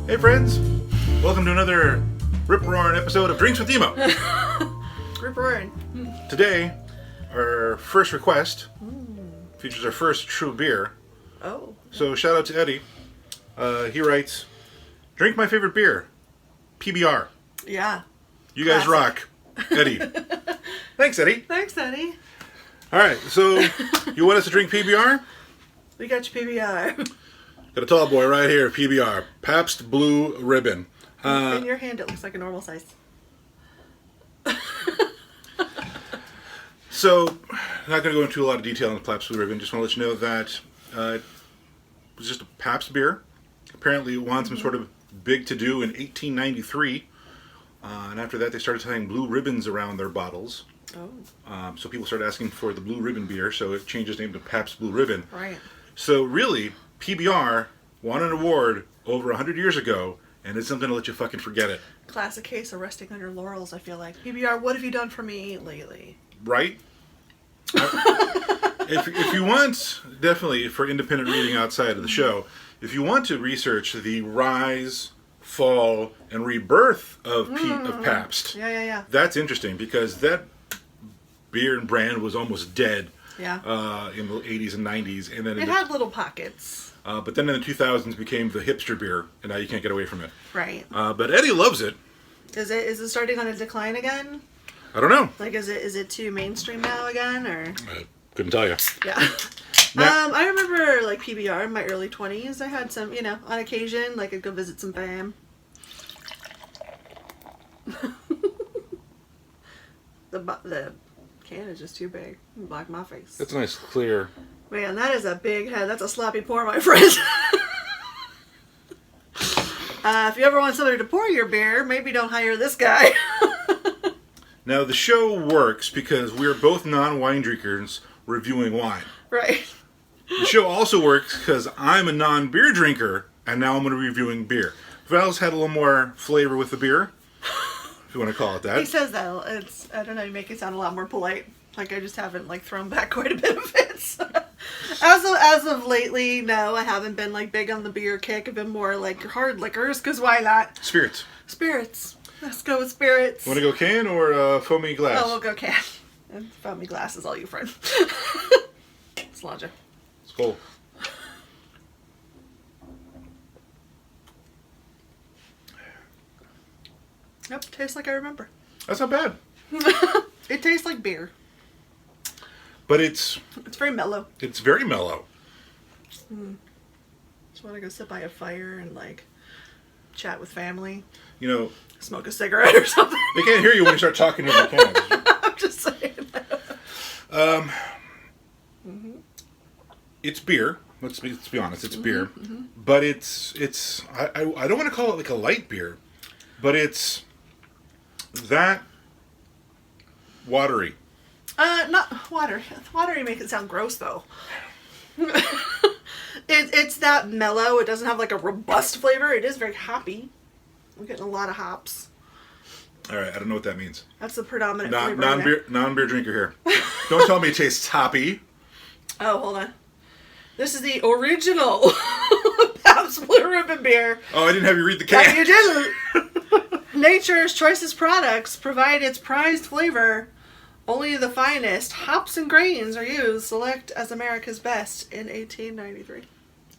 Hey friends, welcome to another rip-roaring episode of Drinks with Emo. Rip-roaring. Today, our first request features our first true beer. Oh. So shout out to Eddie. He writes, drink my favorite beer, PBR. Yeah. You guys rock. Eddie. Thanks, Eddie. Thanks, Eddie. Alright, so you want us to drink PBR? We got your PBR. Got a tall boy right here, PBR. Pabst Blue Ribbon. In your hand, it looks like a normal size. So, not going to go into a lot of detail on the Pabst Blue Ribbon. Just want to let you know that it was just a Pabst beer. Apparently, it won some sort of big to-do in 1893. And after that, they started tying blue ribbons around their bottles. Oh. So people started asking for the Blue Ribbon beer, so it changed its name to Pabst Blue Ribbon. Right. So really, PBR won an award over 100 years ago, and it's not going to let you fucking forget it. Classic case of resting on your laurels, I feel like. PBR, what have you done for me lately? Right? If you want, definitely for independent reading outside of the show, if you want to research the rise, fall, and rebirth of Pabst, Yeah. that's interesting because that beer and brand was almost dead. Yeah. In the 80s and 90s, and then it had little pockets. but then in the 2000s became the hipster beer, and now you can't get away from it. Right. But Eddie loves it. Is it starting on a decline again? I don't know. Like, is it too mainstream now again, or? I couldn't tell you. Yeah. Now- I remember like PBR in my early 20s. I had some, on occasion, like I'd go visit some fam. The can is just too big. Block my face. That's a nice clear. Man, that is a big head. That's a sloppy pour, my friend. If you ever want somebody to pour your beer, maybe don't hire this guy. Now the show works because we're both non-wine drinkers reviewing wine. Right. The show also works because I'm a non-beer drinker, and now I'm going to be reviewing beer. Val's had a little more flavor with the beer, if you want to call it that. He says that. I don't know, you make it sound a lot more polite. Like I just haven't thrown back quite a bit of it. So. As of lately, no, I haven't been big on the beer kick. I've been more hard liquors, because why not? Spirits. Spirits. Let's go with spirits. Want to go can or foamy glass? Oh, we'll go can. And foamy glass is all you, friend. It's logic. It's cool. Yep, tastes like I remember. That's not bad. It tastes like beer. But it's very mellow. It's very mellow. Just want to go sit by a fire and chat with family. Smoke a cigarette or something. They can't hear you when you start talking to the camera. I'm just saying. It's beer. Let's be honest. It's beer, but it's I don't want to call it a light beer, but it's that watery. Not water. Watery make it sound gross though. It's that mellow. It doesn't have a robust flavor. It is very hoppy. We're getting a lot of hops. All right, I don't know what that means. That's the predominant flavor. Non-beer drinker here. Don't tell me it tastes hoppy. Oh, hold on. This is the original Pabst Blue Ribbon beer. Oh, I didn't have you read the can. You didn't. Nature's choicest products provide its prized flavor. Only the finest hops and grains are used. Select as America's best in 1893.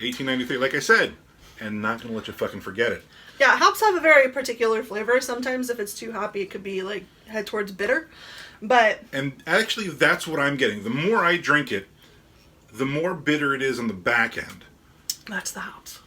1893, like I said, and not gonna let you fucking forget it. Yeah, hops have a very particular flavor. Sometimes if it's too hoppy, it could be head towards bitter. And actually, that's what I'm getting. The more I drink it, the more bitter it is on the back end. That's the hops.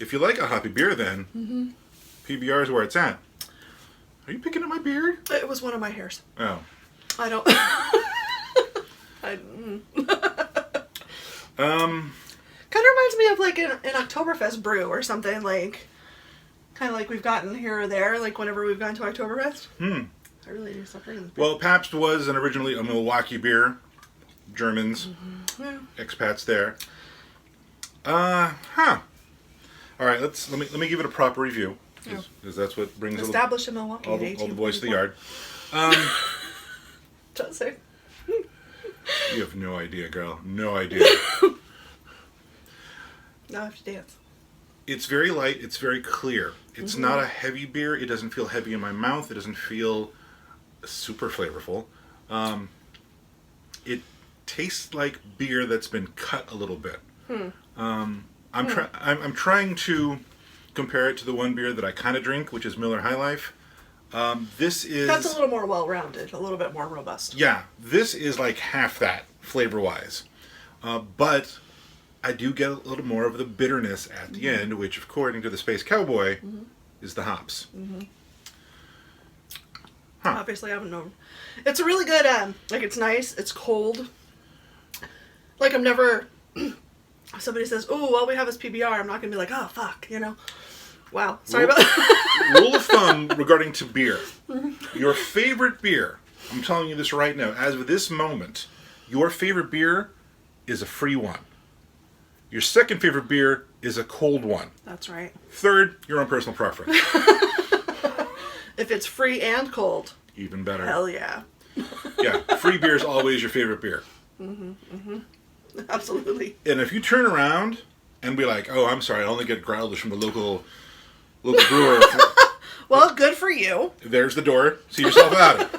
If you like a hoppy beer, then PBR is where it's at. Are you picking at my beard? It was one of my hairs. Oh. I don't... Kind of reminds me of an Oktoberfest brew or something, kind of like we've gotten here or there, whenever we've gone to Oktoberfest. I really do stop drinking this beer. Well, Pabst was originally a Milwaukee beer. Germans, expats there. All right, let me give it a proper review, because that's what brings established in Milwaukee all the boys to the yard. Does it? You have no idea, girl. No idea. Now I have to dance. It's very light. It's very clear. It's not a heavy beer. It doesn't feel heavy in my mouth. It doesn't feel super flavorful. It tastes like beer that's been cut a little bit. I'm trying to compare it to the one beer that I kind of drink, which is Miller High Life. This is... That's a little more well-rounded, a little bit more robust. Yeah, this is like half that, flavor-wise. But I do get a little more of the bitterness at the end, which, according to the Space Cowboy, is the hops. Huh. Obviously, I haven't known. It's a really good, like, it's nice, it's cold. Like, I'm never... If somebody says, "Oh, all we have is PBR," I'm not gonna be like, "Oh, fuck," you know. Wow, sorry about that. Rule of thumb regarding to beer: your favorite beer. I'm telling you this right now, as of this moment, your favorite beer is a free one. Your second favorite beer is a cold one. That's right. Third, your own personal preference. If it's free and cold, even better. Hell yeah. Yeah, free beer is always your favorite beer. Absolutely. And if you turn around and be like, "Oh, I'm sorry, I only get growlers from the local brewer," Well, good for you. there's the door. See yourself out.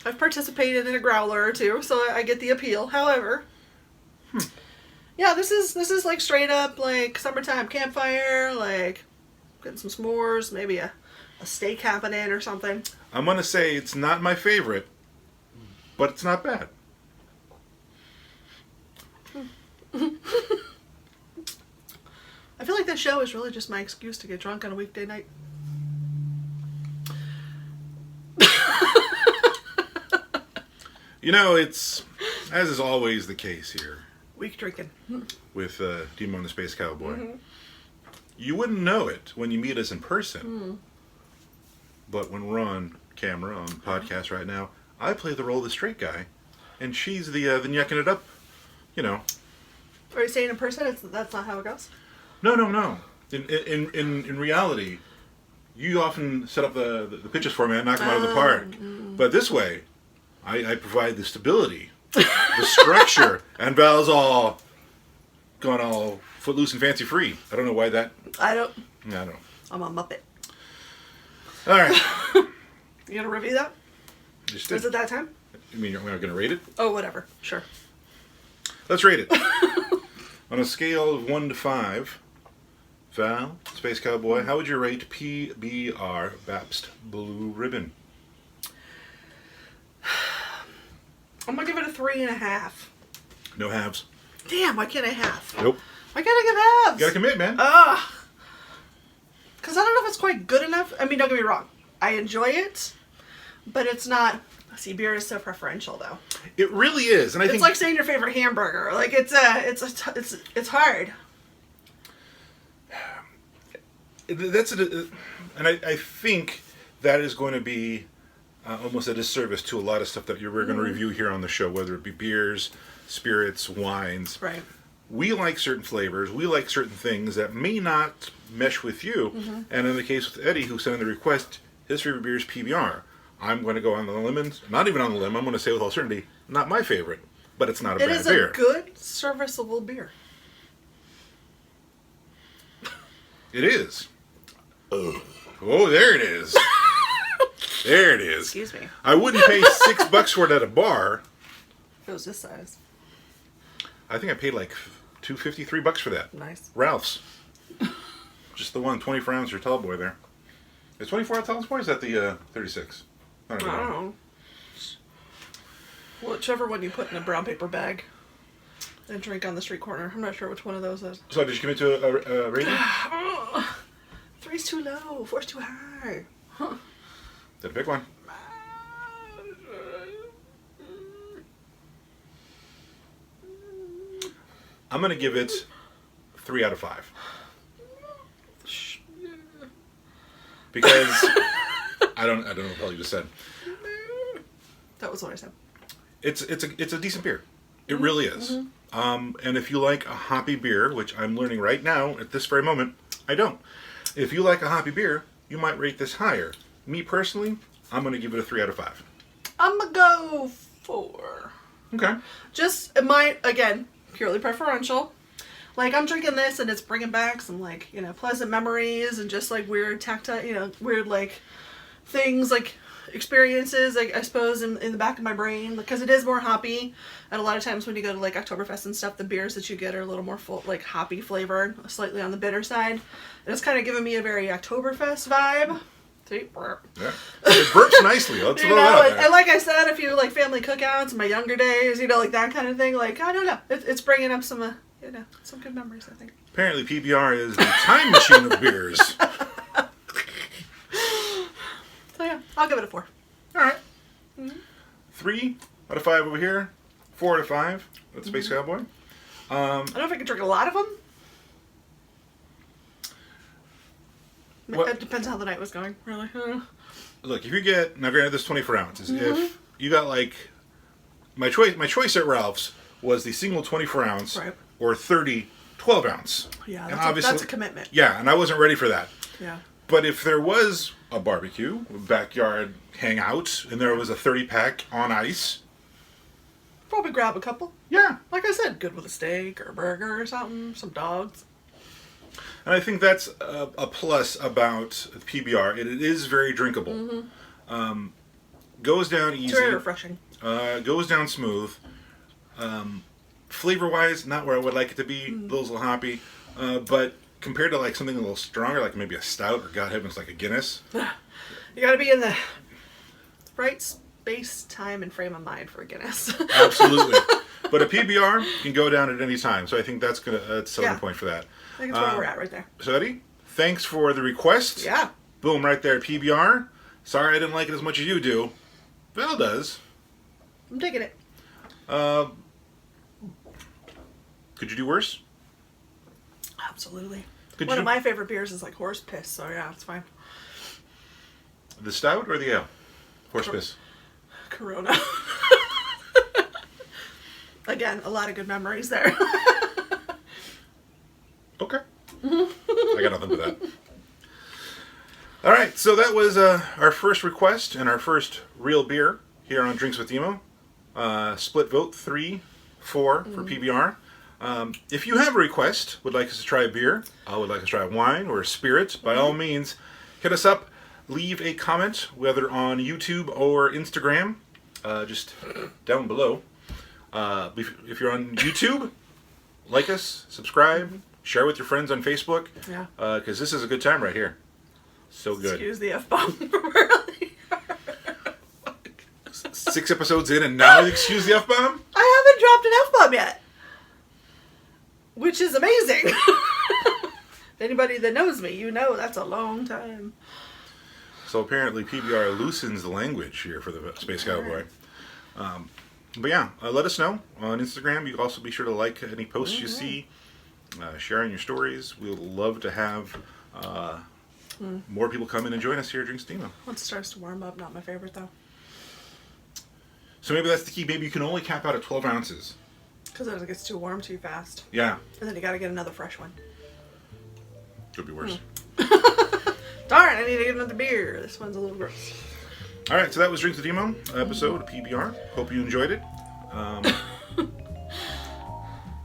I've participated in a growler or two, so I get the appeal. However, yeah, this is like straight up like summertime campfire, like getting some s'mores, maybe a steak happening or something. I'm gonna say it's not my favorite, but it's not bad. I feel like this show is really just my excuse to get drunk on a weekday night. You know, it's, as is always the case here Week drinking. with Demon the Space Cowboy. You wouldn't know it when you meet us in person. But when we're on camera, on podcast right now, I play the role of the straight guy, and she's the yucking it up, you know. Are you saying in person? That's not how it goes? No. In reality, you often set up the pitches for me and knock them out of the park. But this way, I provide the stability, the structure, and Val's all gone all footloose and fancy free. I don't know why that. I don't. I don't. I'm a Muppet. All right. You gonna review that? Just Is it that time? You mean we're not going to rate it? Oh, whatever. Sure. Let's rate it. On a scale of 1 to 5, Val, Space Cowboy, how would you rate PBR Pabst Blue Ribbon? I'm gonna give it a 3.5. No halves. Damn, why can't I have? Nope. Why can't I give halves? You gotta commit, man. Ugh. Because I don't know if it's quite good enough. I mean, don't get me wrong. I enjoy it, but it's not. See, beer is so preferential, though. It really is, and I It's think like saying your favorite hamburger. Like it's hard. that's and I think that is going to be almost a disservice to a lot of stuff that we're going to review here on the show, whether it be beers, spirits, wines. Right. We like certain flavors. We like certain things that may not mesh with you. And in the case with Eddie, who sent in the request, his favorite beer is PBR. I'm going to go on the limb, not even on the limb, I'm going to say with all certainty, not my favorite, but it's not a bad beer. It is a good, serviceable beer. It is. Oh, there it is. There it is. Excuse me. I wouldn't pay $6 for it at a bar. If it was this size. I think I paid like $2.50, $3 for that. Nice. Ralph's. Just the one, 24 ounce or tall boy there. Is 24 ounce tall boy? Or is that the 36? I don't know. I don't know. Whichever one you put in a brown paper bag and drink on the street corner. I'm not sure which one of those is. So did you commit to a rating? 3's too low. 4's too high. Huh. Did a big one. I'm going to give it 3 out of 5. Because I don't know what the hell you just said. That was what I said. It's a decent beer. It really is. And if you like a hoppy beer, which I'm learning right now at this very moment, I don't. If you like a hoppy beer, you might rate this higher. Me personally, I'm going to give it a 3 out of 5. I'm gonna go 4. Okay. Just, it might, again, purely preferential. Like, I'm drinking this and it's bringing back some, like, pleasant memories and just, like, weird tactile, weird, like, things, like, experiences, like, I suppose, in the back of my brain. Because it is more hoppy. And a lot of times when you go to, like, Oktoberfest and stuff, the beers that you get are a little more full, like, hoppy flavored, slightly on the bitter side. And it's kind of giving me a very Oktoberfest vibe. See? Burp. Yeah. It burps nicely. Let's throw that out there. And like I said, if you like family cookouts in my younger days, like that kind of thing, like, I don't know. It's bringing up some, some good memories, I think. Apparently, PBR is the time machine of beers. So yeah, I'll give it a 4. All right. 3 out of 5 over here. 4 out of 5 with Space Cowboy. I don't know if I can drink a lot of them. What? It depends how the night was going, really. Look, if you get, now granted this 24 ounces, if you got like, my choice at Ralph's was the single 24 ounce Right. or 30 12 ounce. Yeah, And that's a commitment. Yeah, and I wasn't ready for that. Yeah. But if there was a barbecue, a backyard hangout, and there was a 30 pack on ice. Probably grab a couple. Yeah. Like I said, good with a steak or a burger or something, some dogs. And I think that's a plus about PBR. It is very drinkable. Goes down easy. It's very refreshing. Goes down smooth. Flavor-wise, not where I would like it to be. A little hoppy. But compared to like something a little stronger, like maybe a stout or God heavens, like a Guinness. You gotta be in the right space, time, and frame of mind for a Guinness. Absolutely. But a PBR can go down at any time. So I think that's a selling point for that. I think that's where we're at right there. So Eddie, thanks for the request. Yeah. Boom, right there, PBR. Sorry I didn't like it as much as you do. Val does. I'm digging it. Could you do worse? Absolutely. Could One you of my favorite beers is like horse piss, so yeah, it's fine. The stout or the ale? Horse piss. Corona. Again, a lot of good memories there. Okay. I got nothing but that. All right, so that was our first request and our first real beer here on Drinks with Emo. Split vote 3-4 for PBR. If you have a request, would like us to try a beer, would like us to try a wine or a spirit, by all means, hit us up. Leave a comment, whether on YouTube or Instagram, just down below. If you're on YouTube, like us, subscribe, share with your friends on Facebook. Yeah. Because this is a good time right here. So good. Excuse the F-bomb from earlier. 6 episodes in and now you excuse the F-bomb? I haven't dropped an F-bomb yet. Which is amazing. Anybody that knows me, you know that's a long time. So apparently PBR loosens the language here for the Space Cowboy. But yeah, let us know on Instagram. You can also be sure to like any posts you see, sharing your stories. We would love to have more people come in and join us here at Drinks with Emo. Once it starts to warm up, not my favorite though. So maybe that's the key. Maybe you can only cap out at 12 ounces. Because it gets too warm too fast. Yeah. And then you gotta get another fresh one. Could be worse. Darn, I need to get another beer. This one's a little gross. All right, so that was Drinks with Emo episode of PBR. Hope you enjoyed it.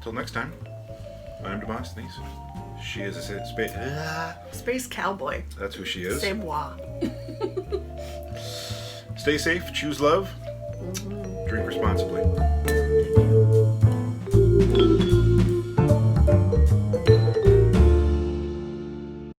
Till next time, I'm Demosthenes. She is a Space Cowboy. That's who she is. C'est moi. Stay safe, choose love, drink responsibly.